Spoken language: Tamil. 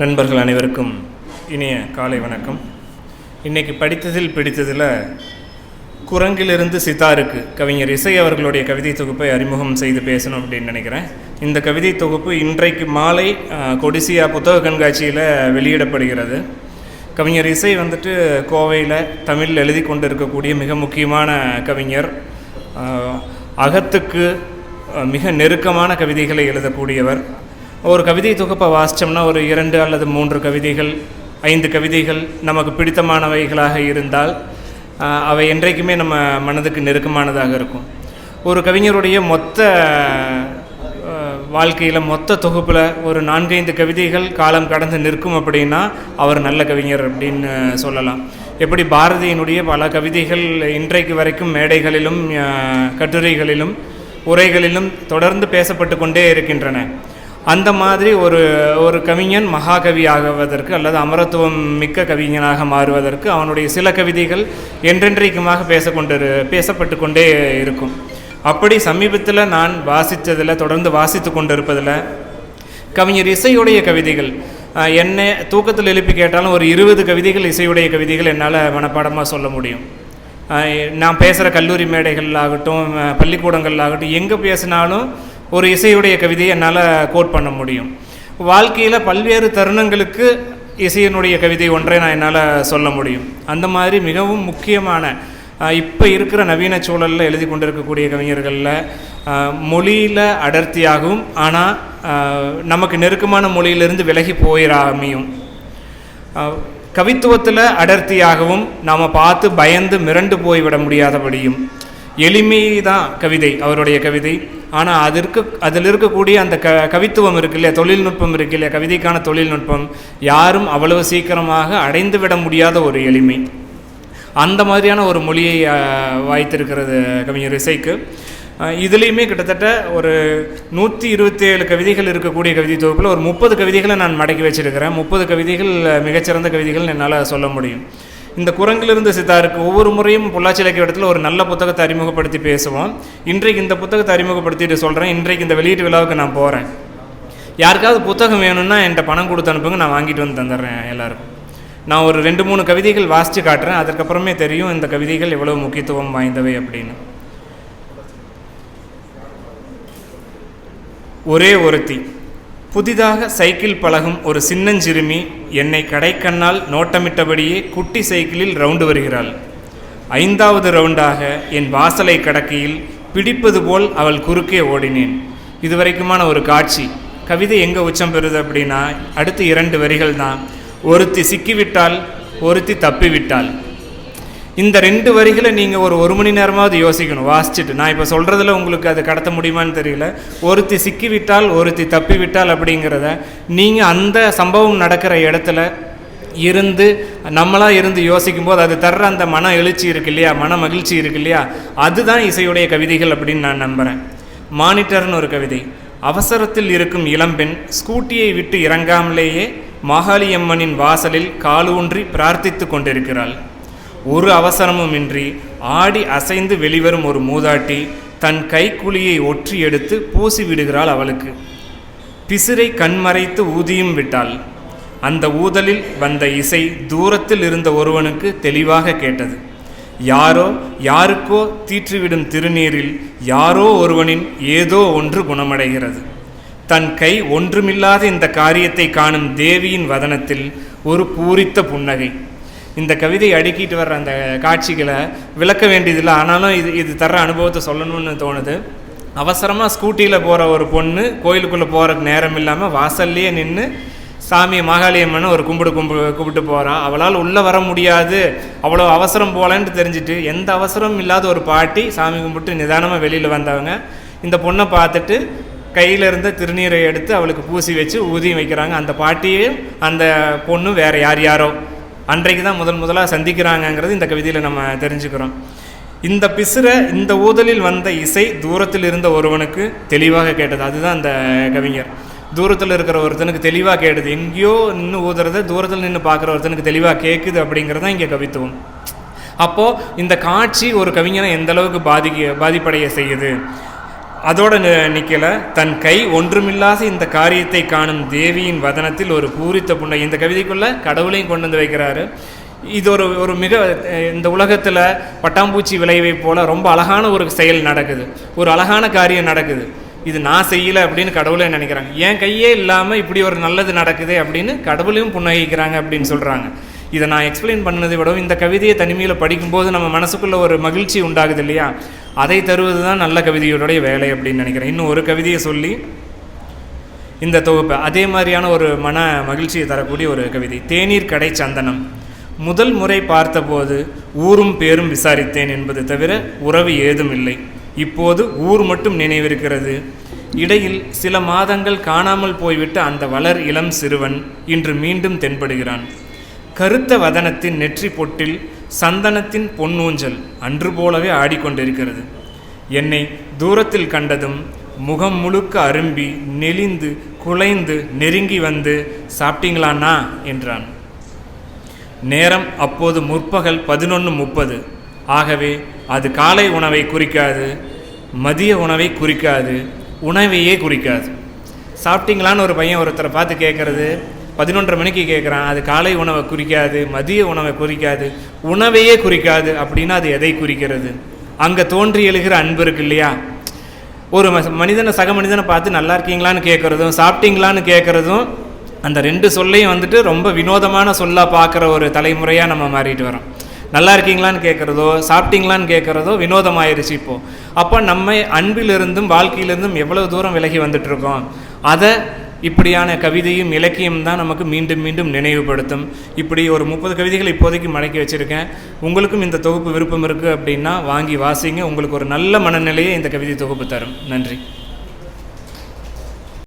நண்பர்கள் அனைவருக்கும் இனிய காலை வணக்கம். இன்றைக்கி படித்ததில் பிடித்ததில் குரங்கிலிருந்து சித்தாருக்கு கவிஞர் இசை அவர்களுடைய கவிதை தொகுப்பை அறிமுகம் செய்து பேசணும் அப்படின்னு நினைக்கிறேன். இந்த கவிதை தொகுப்பு இன்றைக்கு மாலை கொடிசியா புத்தக கண்காட்சியில் வெளியிடப்படுகிறது. கவிஞர் இசை கோவையில் தமிழில் எழுதி கொண்டு இருக்கக்கூடிய மிக முக்கியமான கவிஞர். அகத்துக்கு மிக நெருக்கமான கவிதைகளை எழுதக்கூடியவர். ஒரு கவிதை தொகுப்பை வாசித்தோம்னா ஒரு 2 அல்லது 3 கவிதைகள் 5 கவிதைகள் நமக்கு பிடித்தமானவைகளாக இருந்தால் அவை என்றைக்குமே நம்ம மனதுக்கு நெருக்கமானதாக இருக்கும். ஒரு கவிஞருடைய மொத்த வாழ்க்கையில் மொத்த தொகுப்பில் ஒரு 4-5 கவிதைகள் காலம் கடந்து நிற்கும் அப்படின்னா அவர் நல்ல கவிஞர் அப்படின்னு சொல்லலாம். எப்படி பாரதியினுடைய பல கவிதைகள் இன்றைக்கு வரைக்கும் மேடைகளிலும் கட்டுரைகளிலும் உரைகளிலும் தொடர்ந்து பேசப்பட்டு கொண்டே இருக்கின்றன. அந்த மாதிரி ஒரு கவிஞன் மகாகவி ஆகுவதற்கு அல்லது அமரத்துவம் மிக்க கவிஞனாக மாறுவதற்கு அவனுடைய சில கவிதைகள் என்றென்றைக்குமாக பேசப்பட்டு கொண்டே இருக்கும். அப்படி சமீபத்தில் நான் வாசித்ததில் தொடர்ந்து வாசித்து கொண்டு இருப்பதில் கவிஞர் இசையுடைய கவிதைகள் என்ன தூக்கத்தில் எழுப்பி கேட்டாலும் ஒரு 20 கவிதைகள் இசையுடைய கவிதைகள் என்னால் மனப்பாடமாக சொல்ல முடியும். நான் பேசுகிற கல்லூரி மேடைகள் ஆகட்டும், பள்ளிக்கூடங்கள் ஆகட்டும், எங்கே பேசினாலும் ஒரு இசையுடைய கவிதையை என்னால் கோட் பண்ண முடியும். வாழ்க்கையில் பல்வேறு தருணங்களுக்கு இசையினுடைய கவிதை ஒன்றை நான் என்னால் சொல்ல முடியும். அந்த மாதிரி மிகவும் முக்கியமான இப்போ இருக்கிற நவீன சூழலில் எழுதி கொண்டிருக்கக்கூடிய கவிஞர்களில் மொழியில் அடர்த்தியாகவும் ஆனால் நமக்கு நெருக்கமான மொழியிலிருந்து விலகி போயிடாமையும், கவித்துவத்தில் அடர்த்தியாகவும் நாம் பார்த்து பயந்து மிரண்டு போய்விட முடியாதபடியும், எளிமை தான் கவிதை அவருடைய கவிதை. ஆனால் அதில் இருக்கக்கூடிய அந்த கவித்துவம் இருக்கு இல்லையா, தொழில்நுட்பம் இருக்கு இல்லையா, கவிதைக்கான தொழில்நுட்பம் யாரும் அவ்வளவு சீக்கிரமாக அடைந்து விட முடியாத ஒரு எளிமை. அந்த மாதிரியான ஒரு மொழியை வாய்த்திருக்கிறது கவிஞர் இசைக்கு. இதுலேயுமே கிட்டத்தட்ட ஒரு 127 கவிதைகள் இருக்கக்கூடிய கவிதை தொகுப்பில் ஒரு 30 கவிதைகளை நான் மடக்கி வச்சிருக்கிறேன். 30 கவிதைகள் மிகச்சிறந்த கவிதைகள் என்னால் சொல்ல முடியும். இந்த குரங்கிலிருந்து சித்தாருக்கு ஒவ்வொரு முறையும் பொள்ளாச்சி இலக்கிய இடத்துல ஒரு நல்ல புத்தகத்தை அறிமுகப்படுத்தி பேசுவோம். இன்றைக்கு இந்த புத்தகத்தை அறிமுகப்படுத்திட்டு சொல்கிறேன். இன்றைக்கு இந்த வெளியீட்டு விழாவுக்கு நான் போகிறேன். யாருக்காவது புத்தகம் வேணும்னா என்கிட்ட பணம் கொடுத்து அனுப்புங்க, நான் வாங்கிட்டு வந்து தந்துடுறேன் எல்லாருக்கும். நான் ஒரு 2-3 கவிதைகள் வாசித்து காட்டுறேன். அதுக்கப்புறமே தெரியும் இந்த கவிதைகள் எவ்வளவு முக்கியத்துவம் வாய்ந்தவை அப்படின்னு. ஒரே ஒருத்தி. புதிதாக சைக்கிள் பழகும் ஒரு சின்னஞ்சிறுமி என்னை கடைக்கண்ணால் நோட்டமிட்டபடியே குட்டி சைக்கிளில் ரவுண்டு வருகிறாள். 5வது ரவுண்டாக என் வாசலை கடக்கையில் பிடிப்பது போல் அவள் குறுக்கே ஓடினேன். இதுவரைக்குமான ஒரு காட்சி. கவிதை எங்கே உச்சம் பெறுது அப்படின்னா அடுத்து 2 வரிகள் தான். ஒருத்தி சிக்கிவிட்டால், ஒருத்தி தப்பிவிட்டாள். இந்த 2 வரிகளை நீங்கள் ஒரு மணி நேரமாவது யோசிக்கணும் வாசிச்சுட்டு. நான் இப்போ சொல்கிறதுல உங்களுக்கு அது கடத்த முடியுமான்னு தெரியல. ஒருத்தி சிக்கிவிட்டால், ஒருத்தி தப்பிவிட்டால் அப்படிங்கிறத நீங்கள் அந்த சம்பவம் நடக்கிற இடத்துல இருந்து நம்மளாக இருந்து யோசிக்கும்போது அது தர்ற அந்த மன எழுச்சி இருக்கு இல்லையா, மன மகிழ்ச்சி இருக்கு இல்லையா, அதுதான் இசையுடைய கவிதைகள் அப்படின்னு நான் நம்புகிறேன். மானிட்டர்னு ஒரு கவிதை. அவசரத்தில் இருக்கும் இளம்பெண் ஸ்கூட்டியை விட்டு இறங்காமலேயே மாகாளியம்மனின் வாசலில் காலூன்றி பிரார்த்தித்து கொண்டிருக்கிறாள். ஒரு அவசரமும் இன்றி ஆடி அசைந்து வெளிவரும் ஒரு மூதாட்டி தன் கைக்குழியை ஒற்றி எடுத்து பூசி விடுகிறாள் அவளுக்கு. பிசிரை கண்மறைத்து ஊதியும் விட்டாள். அந்த ஊதலில் வந்த இசை தூரத்தில் இருந்த ஒருவனுக்கு தெளிவாக கேட்டது. யாருக்கோ தீற்றிவிடும் திருநீரில் யாரோ ஒருவனின் ஏதோ ஒன்று குணமடைகிறது. தன் கை ஒன்றுமில்லாத இந்த காரியத்தை காணும் தேவியின் வதனத்தில் ஒரு பூரித்த புன்னகை. இந்த கவிதை அடுக்கிட்டு வர்ற அந்த காட்சிகளை விளக்க வேண்டியதில்லை. ஆனாலும் இது தர்ற அனுபவத்தை சொல்லணும்னு தோணுது. அவசரமாக ஸ்கூட்டியில் போகிற ஒரு பொண்ணு கோயிலுக்குள்ளே போகிறதுக்கு நேரம் இல்லாமல் வாசல்லையே நின்று சாமி மாகாளியம்மனை ஒரு கும்பிட்டு போகிறான். அவளால் உள்ளே வர முடியாது, அவ்வளோ அவசரம் போகலன்ட்டு தெரிஞ்சுட்டு எந்த அவசரமும் இல்லாத ஒரு பாட்டி சாமி கும்பிட்டு நிதானமாக வெளியில் வந்தவங்க இந்த பொண்ணை பார்த்துட்டு கையில் இருந்த திருநீரை எடுத்து அவளுக்கு பூசி வச்சு ஊதியம் வைக்கிறாங்க. அந்த பாட்டியும் அந்த பொண்ணும் வேறு யாரோ அன்றைக்கு தான் முதலாக சந்திக்கிறாங்கங்கிறது இந்த கவிதையில் நம்ம தெரிஞ்சுக்கிறோம். இந்த பிசுரை இந்த ஊதலில் வந்த இசை தூரத்தில் இருந்த ஒருவனுக்கு தெளிவாக கேட்டது. அதுதான் அந்த கவிஞர். தூரத்தில் இருக்கிற ஒருத்தனுக்கு தெளிவாக கேட்டது. எங்கேயோ நின்று ஊதுறத தூரத்தில் நின்று பார்க்குற ஒருத்தனுக்கு தெளிவாக கேட்குது அப்படிங்கிறதான் இங்கே கவித்துவம். அப்போது இந்த காட்சி ஒரு கவிஞனை எந்த அளவுக்கு பாதிப்படைய செய்யுது. அதோட நிற்கல, தன் கை ஒன்றுமில்லாத இந்த காரியத்தை காணும் தேவியின் வதனத்தில் ஒரு பூரித்த புண்ணை. இந்த கவிதைக்குள்ளே கடவுளையும் கொண்டு வந்து வைக்கிறாரு. இது ஒரு மிக இந்த உலகத்தில் பட்டாம்பூச்சி விளைவை போல் ரொம்ப அழகான ஒரு செயல் நடக்குது, ஒரு அழகான காரியம் நடக்குது. இது நான் செய்யலை அப்படின்னு கடவுளே நினைக்கிறாங்க. என் கையே இல்லாமல் இப்படி ஒரு நல்லது நடக்குது அப்படின்னு கடவுளையும் புன்னகிக்கிறாங்க அப்படின்னு சொல்கிறாங்க. இதை நான் எக்ஸ்பிளைன் பண்ணதை விடவும் இந்த கவிதையை தனிமையில் படிக்கும்போது நம்ம மனசுக்குள்ளே ஒரு மகிழ்ச்சி உண்டாகுது இல்லையா, அதை தருவது தான் நல்ல கவிதையோடைய வேலை அப்படின்னு நினைக்கிறேன். இன்னும் ஒரு கவிதையை சொல்லி இந்த தொகுப்பை, அதே மாதிரியான ஒரு மன மகிழ்ச்சியை தரக்கூடிய ஒரு கவிதை. தேநீர் கடை சந்தனம். முதல் முறை பார்த்தபோது ஊரும் பேரும் விசாரித்தேன் என்பது தவிர உறவு ஏதும் இல்லை. இப்போது ஊர் மட்டும் நினைவிருக்கிறது. இடையில் சில மாதங்கள் காணாமல் போய்விட்ட அந்த வளர் இளம் சிறுவன் இன்று மீண்டும் தென்படுகிறான். கருத்த வதனத்தின் நெற்றி பொட்டில் சந்தனத்தின் பொன்னூஞ்சல் அன்று போலவே ஆடிக்கொண்டிருக்கிறது. என்னை தூரத்தில் கண்டதும் முகம் முழுக்க அரும்பி நெளிந்து குலைந்து நெருங்கி வந்து சாப்பிட்டீங்களாண்ணா என்றான். நேரம் அப்போது முற்பகல் 11:30. ஆகவே அது காலை உணவை குறிக்காது, மதிய உணவை குறிக்காது, உணவையே குறிக்காது. சாப்பிட்டீங்களான்னு ஒரு பையன் ஒருத்தரை பார்த்து கேட்குறது 11:30 மணிக்கு கேட்குறான். அது காலை உணவை குறிக்காது, மதிய உணவை குறிக்காது, உணவையே குறிக்காது. அப்படின்னா அது எதை குறிக்கிறது? அங்கே தோன்றி எழுகிற அன்பு இருக்கு இல்லையா? ஒரு மனிதனை சக மனிதனை பார்த்து நல்லா இருக்கீங்களான்னு கேட்குறதும் சாப்பிட்டீங்களான்னு கேட்குறதும் அந்த ரெண்டு சொல்லையும் வந்துட்டு ரொம்ப வினோதமான சொல்லாக பார்க்குற ஒரு தலைமுறையாக நம்ம மாறிட்டு வரோம். நல்லா இருக்கீங்களான்னு கேட்குறதோ சாப்பிட்டீங்களான்னு கேட்குறதோ வினோதமாயிருச்சு இப்போது. அப்போ நம்ம அன்பிலிருந்தும் வாழ்க்கையிலிருந்தும் எவ்வளோ தூரம் விலகி வந்துட்டுருக்கோம். அதை இப்படியான கவிதையும் இலக்கியம் தான் நமக்கு மீண்டும் மீண்டும் நினைவுபடுத்தும். இப்படி ஒரு 30 கவிதைகள் இப்போதைக்கு மடக்கி வச்சுருக்கேன். உங்களுக்கும் இந்த தொகுப்பு விருப்பம் இருக்குது அப்படின்னா வாங்கி வாசிங்க. உங்களுக்கு ஒரு நல்ல மனநிலையை இந்த கவிதை தொகுப்பு தரும். நன்றி.